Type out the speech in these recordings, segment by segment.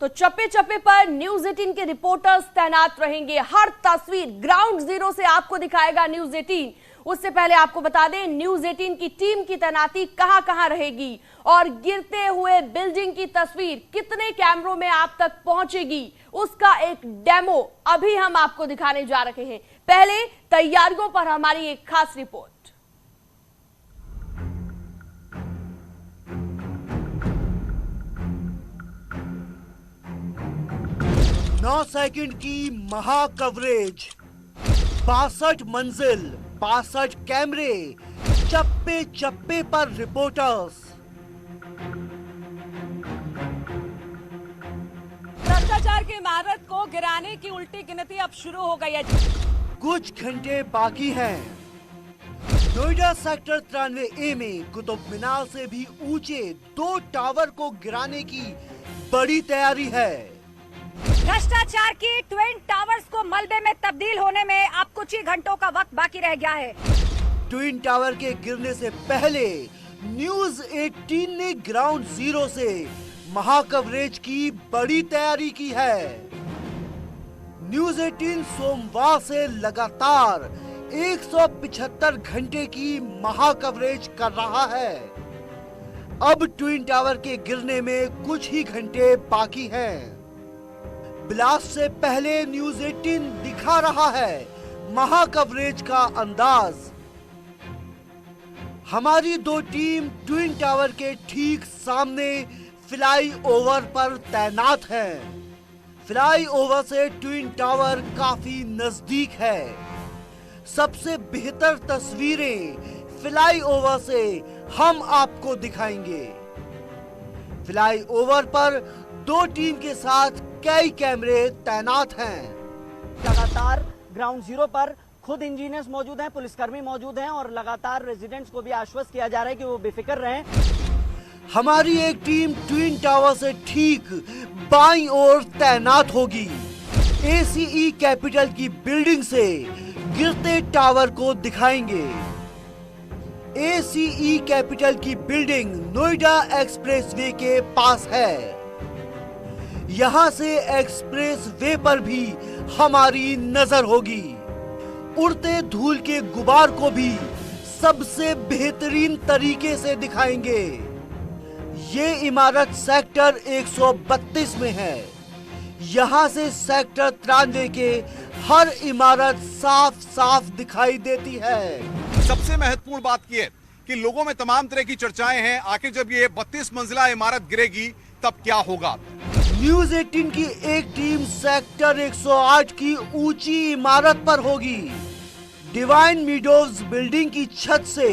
तो चप्पे चप्पे पर न्यूज 18 के रिपोर्टर्स तैनात रहेंगे। हर तस्वीर ग्राउंड जीरो से आपको दिखाएगा न्यूज 18। उससे पहले आपको बता दें न्यूज 18 की टीम की तैनाती कहां कहां रहेगी और गिरते हुए बिल्डिंग की तस्वीर कितने कैमरों में आप तक पहुंचेगी, उसका एक डेमो अभी हम आपको दिखाने जा रहे हैं। पहले तैयारियों पर हमारी एक खास रिपोर्ट। 9 सेकंड की महा कवरेज, 62 मंजिल, 62 कैमरे, चप्पे चप्पे पर रिपोर्टर्स। भ्रष्टाचार की इमारत को गिराने की उल्टी गिनती अब शुरू हो गई है। कुछ घंटे बाकी हैं। नोएडा सेक्टर 93A में कुतुब मीनार से भी ऊंचे 2 टावर को गिराने की बड़ी तैयारी है। भ्रष्टाचार की ट्विन टावर्स को मलबे में तब्दील होने में अब कुछ ही घंटों का वक्त बाकी रह गया है। ट्विन टावर के गिरने से पहले न्यूज 18 ने ग्राउंड जीरो से महा कवरेज की बड़ी तैयारी की है। न्यूज 18 सोमवार से लगातार 175 घंटे की महा कवरेज कर रहा है। अब ट्विन टावर के गिरने में कुछ ही घंटे बाकी हैं। ब्लास्ट से पहले न्यूज 18 दिखा रहा है महा कवरेज का अंदाज। हमारी 2 टीम ट्विन टावर के ठीक सामने फ्लाई ओवर पर तैनात है। फ्लाई ओवर से ट्विन टावर काफी नजदीक है। सबसे बेहतर तस्वीरें फ्लाई ओवर से हम आपको दिखाएंगे। फ्लाई ओवर पर 2 टीम के साथ कई कैमरे तैनात हैं। लगातार ग्राउंड जीरो पर खुद इंजीनियर्स मौजूद हैं, पुलिसकर्मी मौजूद हैं और लगातार रेजिडेंट्स को भी आश्वस्त किया जा रहा है कि वो बेफिक्र रहें। हमारी एक टीम ट्विन टावर से ठीक बाईं ओर तैनात होगी। ACE कैपिटल की बिल्डिंग से गिरते टावर को दिखाएंगे। ACE कैपिटल की बिल्डिंग नोएडा एक्सप्रेसवे के पास है। यहां से एक्सप्रेस वे पर भी हमारी नजर होगी। उड़ते धूल के गुबार को भी सबसे बेहतरीन तरीके से दिखाएंगे। ये इमारत सेक्टर 132 में है। यहां से सेक्टर 93 के हर इमारत साफ साफ दिखाई देती है। सबसे महत्वपूर्ण बात यह कि लोगों में तमाम तरह की चर्चाएं हैं, आखिर जब ये 32 मंजिला इमारत गिरेगी तब क्या होगा। न्यूज 18 की एक टीम सेक्टर 108 की ऊंची इमारत पर होगी। डिवाइन मीडोज बिल्डिंग की छत से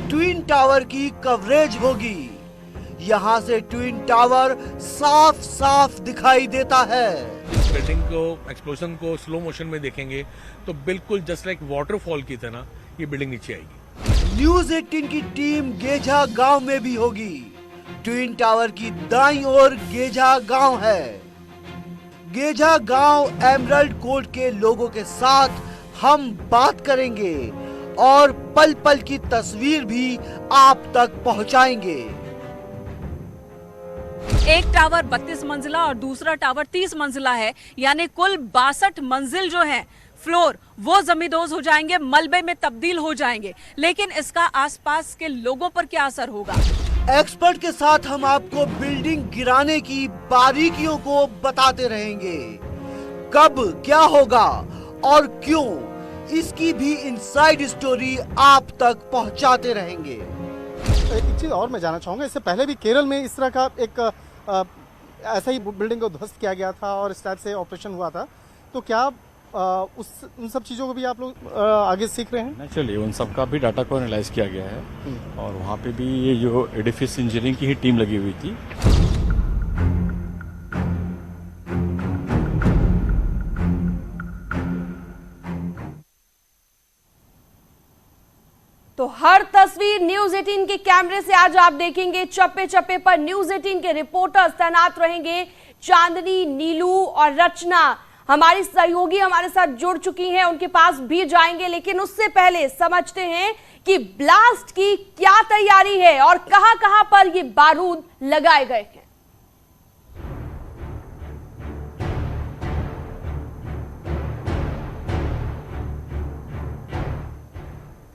ट्विन टावर की कवरेज होगी। यहां से ट्विन टावर साफ साफ दिखाई देता है। इस बिल्डिंग को एक्सप्लोजन को स्लो मोशन में देखेंगे तो बिल्कुल जस्ट लाइक वाटरफॉल की तरह ये बिल्डिंग नीचे आएगी। न्यूज 18 की टीम गेजा गांव में भी होगी। ट्विन टावर की दाईं ओर गेजा गांव है। गेजा गांव एमरल्ड कोर्ट के लोगों के साथ हम बात करेंगे और पल पल की तस्वीर भी आप तक पहुंचाएंगे। एक टावर 32 मंजिला और दूसरा टावर 30 मंजिला है, यानी कुल 62 मंजिल जो है फ्लोर वो जमींदोज हो जाएंगे, मलबे में तब्दील हो जाएंगे। लेकिन इसका आसपास के लोगों पर क्या असर होगा? एक्सपर्ट के साथ हम आपको बिल्डिंग गिराने की बारीकियों को बताते रहेंगे। कब क्या होगा और क्यों, इसकी भी इनसाइड स्टोरी आप तक पहुंचाते रहेंगे। एक चीज और मैं जानना चाहूंगा, इससे पहले भी केरल में इस तरह का एक ऐसा ही बिल्डिंग को ध्वस्त किया गया था और इस टाइप से ऑपरेशन हुआ था, तो क्या उन सब चीज़ों को भी आप लोग आगे सीख रहे हैं? नेचुरली उन सब का भी डाटा को एनालाइज किया गया है और वहाँ पे भी ये जो एडिफिस इंजीनियरिंग की ही टीम लगी हुई थी। तो हर तस्वीर न्यूज 18 के कैमरे से आज आप देखेंगे। चप्पे चप्पे पर न्यूज 18 के रिपोर्टर्स तैनात रहेंगे। चांदनी, नीलू और रचना हमारी सहयोगी हमारे साथ जुड़ चुकी हैं, उनके पास भी जाएंगे। लेकिन उससे पहले समझते हैं कि ब्लास्ट की क्या तैयारी है और कहां-कहां पर ये बारूद लगाए गए हैं।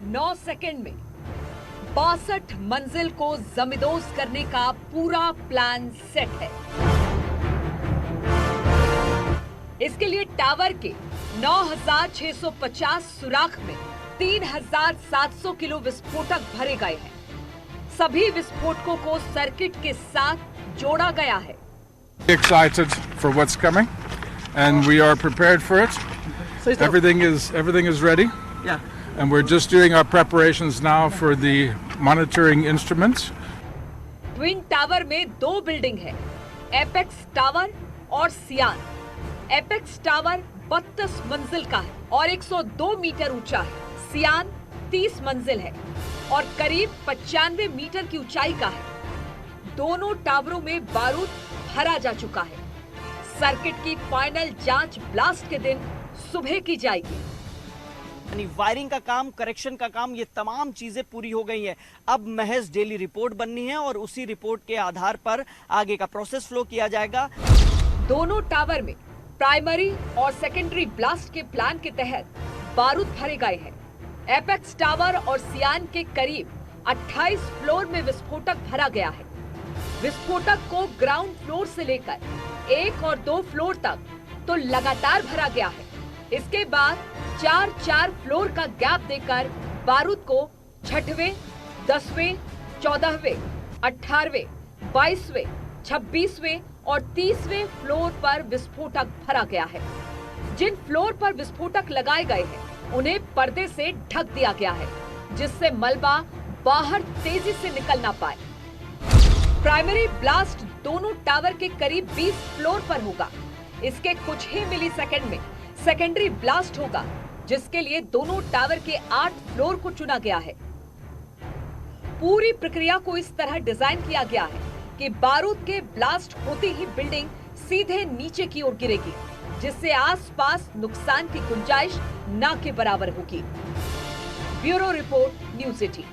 9 सेकंड में 62 मंजिल को जमींदोज करने का पूरा प्लान सेट है। इसके लिए टावर के 9,650 सुराख में 3,700 किलो विस्फोटक भरे गए हैं। सभी विस्फोटकों को सर्किट के साथ जोड़ा गया है। Excited for what's coming, and we are prepared for it. Everything is ready. Yeah. And we're just doing our preparations now for the monitoring instruments. Twin tower में 2 बिल्डिंग है, एपेक्स टावर और सियान। Apex tower 32 मंजिल का है और 102 metre ऊंचा है। सियान 30 मंजिल है और करीब 95 मीटर की ऊंचाई का है। दोनों टावरों में बारूद भरा जा चुका है। सर्किट की फाइनल जांच ब्लास्ट के दिन सुबह की जाएगी। यानी वायरिंग का काम, करेक्शन का काम, ये तमाम चीजें पूरी हो गई हैं। अब महज डेली रिपोर्ट बननी है और उसी रिपोर्ट के आधार पर आगे का प्रोसेस फ्लो किया जाएगा। दोनों टावर में प्राइमरी और सेकेंडरी ब्लास्ट के प्लान के तहत बारूद भरे गए हैं। एपेक्स टावर और सियान के करीब 28 फ्लोर में विस्फोटक भरा गया है। विस्फोटक को ग्राउंड फ्लोर से लेकर 1 और 2 फ्लोर तक तो लगातार भरा गया है। इसके बाद 4 फ्लोर का गैप देकर बारूद को 6वें, 10वें, 14वें, 18वें, 22वें, 26वें और 30वें फ्लोर पर विस्फोटक भरा गया है। जिन फ्लोर पर विस्फोटक लगाए गए हैं उन्हें पर्दे से ढक दिया गया है, जिससे मलबा बाहर तेजी से निकल ना पाए। प्राइमरी ब्लास्ट दोनों टावर के करीब 20 फ्लोर पर होगा। इसके कुछ ही मिली सेकेंड में सेकेंडरी ब्लास्ट होगा, जिसके लिए दोनों टावर के 8 फ्लोर को चुना गया है। पूरी प्रक्रिया को इस तरह डिजाइन किया गया है कि बारूद के ब्लास्ट होते ही बिल्डिंग सीधे नीचे की ओर गिरेगी, जिससे आसपास नुकसान की गुंजाइश ना के बराबर होगी। Bureau report, news 18।